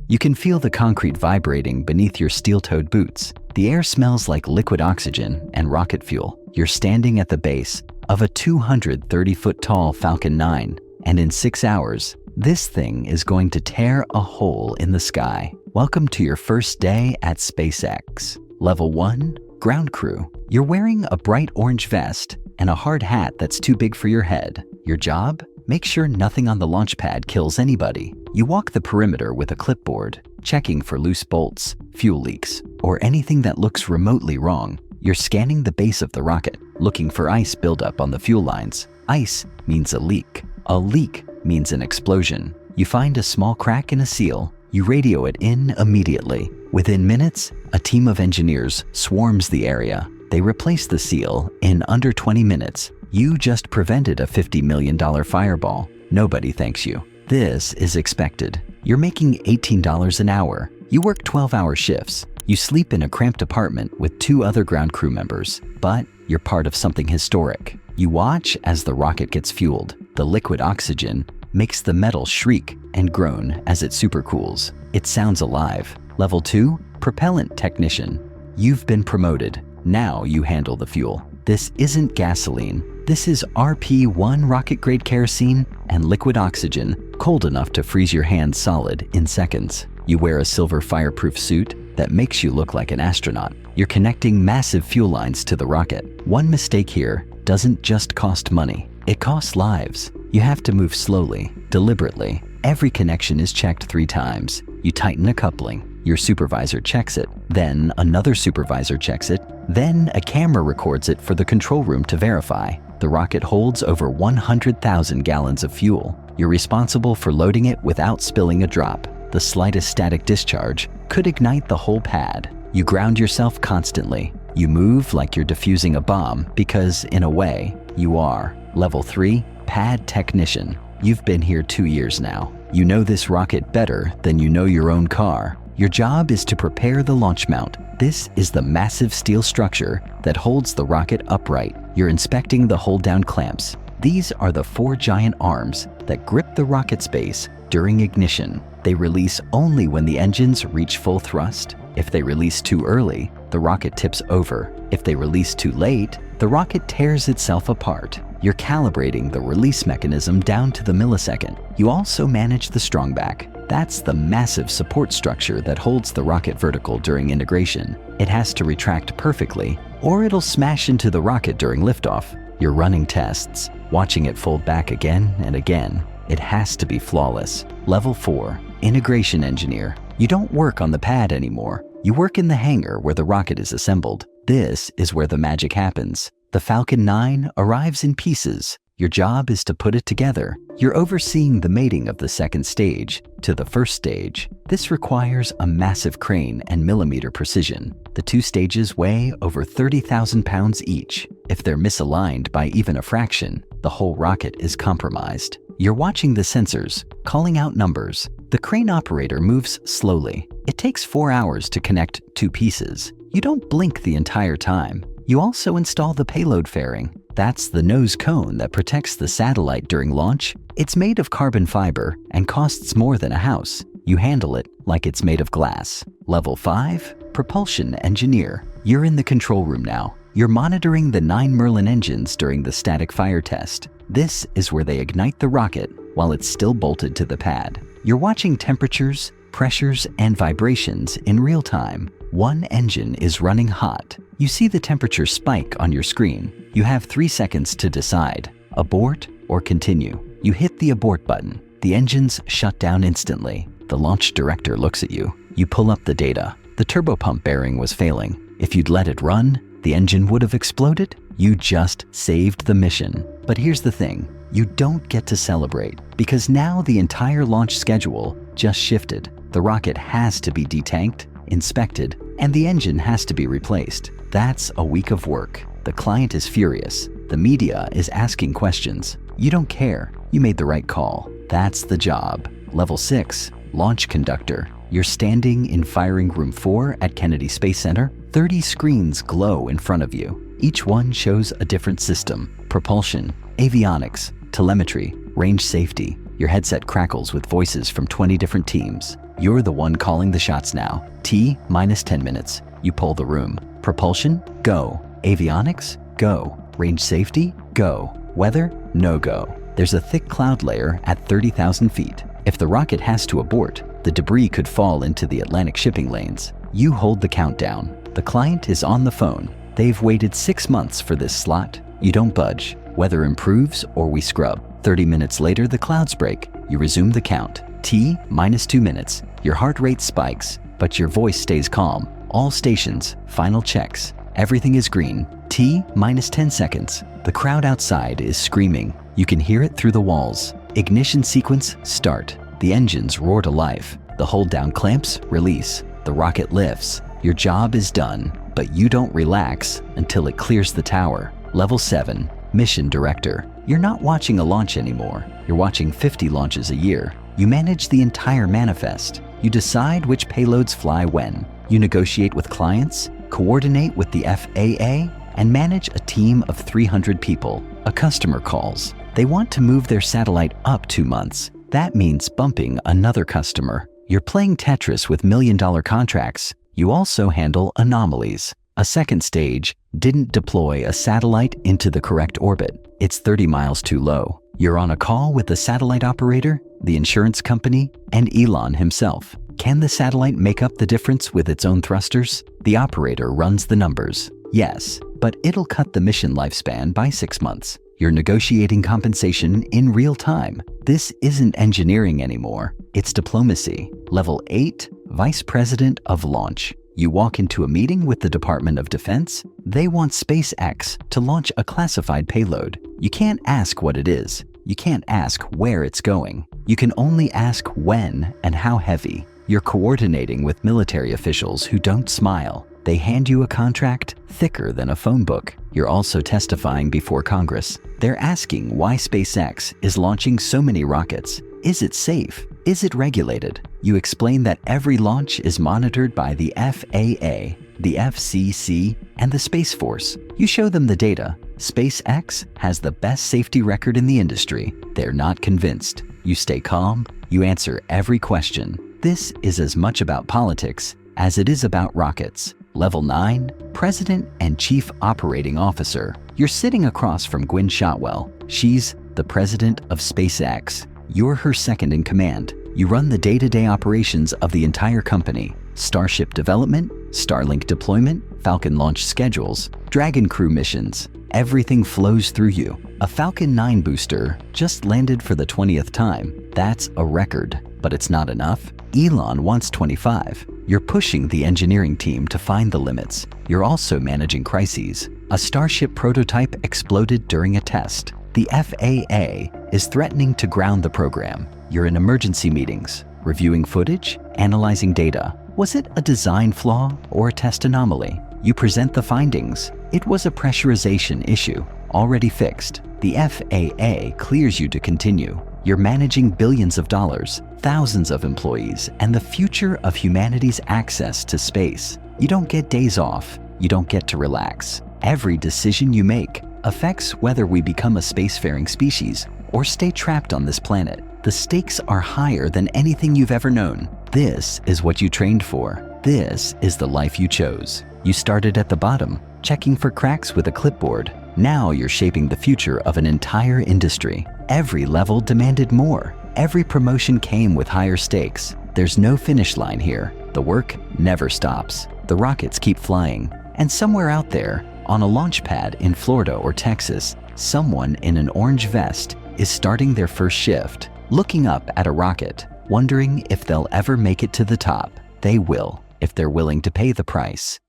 You can feel the concrete vibrating beneath your steel-toed boots. The air smells like liquid oxygen and rocket fuel. You're standing at the base of a 230-foot-tall Falcon 9, and in 6 hours, this thing is going to tear a hole in the sky. Welcome to your first day at SpaceX. Level 1, Ground Crew. You're wearing a bright orange vest and a hard hat that's too big for your head. Your job? Make sure nothing on the launch pad kills anybody. You walk the perimeter with a clipboard, checking for loose bolts, fuel leaks, or anything that looks remotely wrong. You're scanning the base of the rocket, looking for ice buildup on the fuel lines. Ice means a leak. A leak means an explosion. You find a small crack in a seal. You radio it in immediately. Within minutes, a team of engineers swarms the area. They replace the seal in under 20 minutes. You just prevented a $50 million fireball. Nobody thanks you. This is expected. You're making $18 an hour. You work 12-hour shifts. You sleep in a cramped apartment with 2 other ground crew members, but you're part of something historic. You watch as the rocket gets fueled. The liquid oxygen makes the metal shriek and groan as it supercools. It sounds alive. Level 2, Propellant Technician. You've been promoted. Now you handle the fuel. This isn't gasoline. This is RP-1 rocket-grade kerosene and liquid oxygen, cold enough to freeze your hands solid in seconds. You wear a silver fireproof suit that makes you look like an astronaut. You're connecting massive fuel lines to the rocket. One mistake here doesn't just cost money. It costs lives. You have to move slowly, deliberately. Every connection is checked 3 times. You tighten a coupling. Your supervisor checks it. Then another supervisor checks it. Then a camera records it for the control room to verify. The rocket holds over 100,000 gallons of fuel. You're responsible for loading it without spilling a drop. The slightest static discharge could ignite the whole pad. You ground yourself constantly. You move like you're defusing a bomb because, in a way, you are. Level 3, Pad Technician. You've been here 2 years now. You know this rocket better than you know your own car. Your job is to prepare the launch mount. This is the massive steel structure that holds the rocket upright. You're inspecting the hold-down clamps. These are the 4 giant arms that grip the rocket's base during ignition. They release only when the engines reach full thrust. If they release too early, the rocket tips over. If they release too late, the rocket tears itself apart. You're calibrating the release mechanism down to the millisecond. You also manage the strongback. That's the massive support structure that holds the rocket vertical during integration. It has to retract perfectly, or it'll smash into the rocket during liftoff. You're running tests, watching it fold back again and again. It has to be flawless. Level 4, Integration Engineer. You don't work on the pad anymore. You work in the hangar where the rocket is assembled. This is where the magic happens. The Falcon 9 arrives in pieces. Your job is to put it together. You're overseeing the mating of the second stage to the first stage. This requires a massive crane and millimeter precision. The 2 stages weigh over 30,000 pounds each. If they're misaligned by even a fraction, the whole rocket is compromised. You're watching the sensors, calling out numbers. The crane operator moves slowly. It takes 4 hours to connect 2 pieces. You don't blink the entire time. You also install the payload fairing. That's the nose cone that protects the satellite during launch. It's made of carbon fiber and costs more than a house. You handle it like it's made of glass. Level 5, Propulsion Engineer. You're in the control room now. You're monitoring the 9 Merlin engines during the static fire test. This is where they ignite the rocket while it's still bolted to the pad. You're watching temperatures, pressures, and vibrations in real time. One engine is running hot. You see the temperature spike on your screen. You have 3 seconds to decide, abort or continue. You hit the abort button. The engines shut down instantly. The launch director looks at you. You pull up the data. The turbopump bearing was failing. If you'd let it run, the engine would have exploded. You just saved the mission. But here's the thing. You don't get to celebrate because now the entire launch schedule just shifted. The rocket has to be detanked, inspected, and the engine has to be replaced. That's a week of work. The client is furious. The media is asking questions. You don't care. You made the right call. That's the job. Level 6, Launch Conductor. You're standing in Firing Room 4 at Kennedy Space Center. 30 screens glow in front of you. Each one shows a different system: propulsion, avionics, telemetry, range safety. Your headset crackles with voices from 20 different teams. You're the one calling the shots now. T minus 10 minutes. You poll the room. Propulsion? Go. Avionics? Go. Range safety? Go. Weather? No go. There's a thick cloud layer at 30,000 feet. If the rocket has to abort, the debris could fall into the Atlantic shipping lanes. You hold the countdown. The client is on the phone. They've waited 6 months for this slot. You don't budge. Weather improves or we scrub. 30 minutes later, the clouds break. You resume the count. T minus 2 minutes. Your heart rate spikes, but your voice stays calm. All stations, final checks. Everything is green. T minus 10 seconds. The crowd outside is screaming. You can hear it through the walls. Ignition sequence, start. The engines roar to life. The hold down clamps, release. The rocket lifts. Your job is done, but you don't relax until it clears the tower. Level 7, Mission Director. You're not watching a launch anymore. You're watching 50 launches a year. You manage the entire manifest. You decide which payloads fly when. You negotiate with clients, coordinate with the FAA, and manage a team of 300 people. A customer calls. They want to move their satellite up 2 months. That means bumping another customer. You're playing Tetris with million-dollar contracts. You also handle anomalies. A second stage didn't deploy a satellite into the correct orbit. It's 30 miles too low. You're on a call with the satellite operator, the insurance company, and Elon himself. Can the satellite make up the difference with its own thrusters? The operator runs the numbers. Yes, but it'll cut the mission lifespan by 6 months. You're negotiating compensation in real time. This isn't engineering anymore. It's diplomacy. Level 8, Vice President of Launch. You walk into a meeting with the Department of Defense. They want SpaceX to launch a classified payload. You can't ask what it is. You can't ask where it's going. You can only ask when and how heavy. You're coordinating with military officials who don't smile. They hand you a contract thicker than a phone book. You're also testifying before Congress. They're asking why SpaceX is launching so many rockets. Is it safe? Is it regulated? You explain that every launch is monitored by the FAA, the FCC, and the Space Force. You show them the data. SpaceX has the best safety record in the industry. They're not convinced. You stay calm. You answer every question. This is as much about politics as it is about rockets. Level 9, President and Chief Operating Officer. You're sitting across from Gwynne Shotwell. She's the president of SpaceX. You're her second in command. You run the day-to-day operations of the entire company. Starship development, Starlink deployment, Falcon launch schedules, Dragon crew missions. Everything flows through you. A Falcon 9 booster just landed for the 20th time. That's a record, but it's not enough. Elon wants 25. You're pushing the engineering team to find the limits. You're also managing crises. A Starship prototype exploded during a test. The FAA is threatening to ground the program. You're in emergency meetings, reviewing footage, analyzing data. Was it a design flaw or a test anomaly? You present the findings. It was a pressurization issue, already fixed. The FAA clears you to continue. You're managing billions of dollars, thousands of employees, and the future of humanity's access to space. You don't get days off. You don't get to relax. Every decision you make affects whether we become a spacefaring species or stay trapped on this planet. The stakes are higher than anything you've ever known. This is what you trained for. This is the life you chose. You started at the bottom, checking for cracks with a clipboard. Now you're shaping the future of an entire industry. Every level demanded more. Every promotion came with higher stakes. There's no finish line here. The work never stops. The rockets keep flying. And somewhere out there, on a launch pad in Florida or Texas, someone in an orange vest is starting their first shift, looking up at a rocket, wondering if they'll ever make it to the top. They will, if they're willing to pay the price.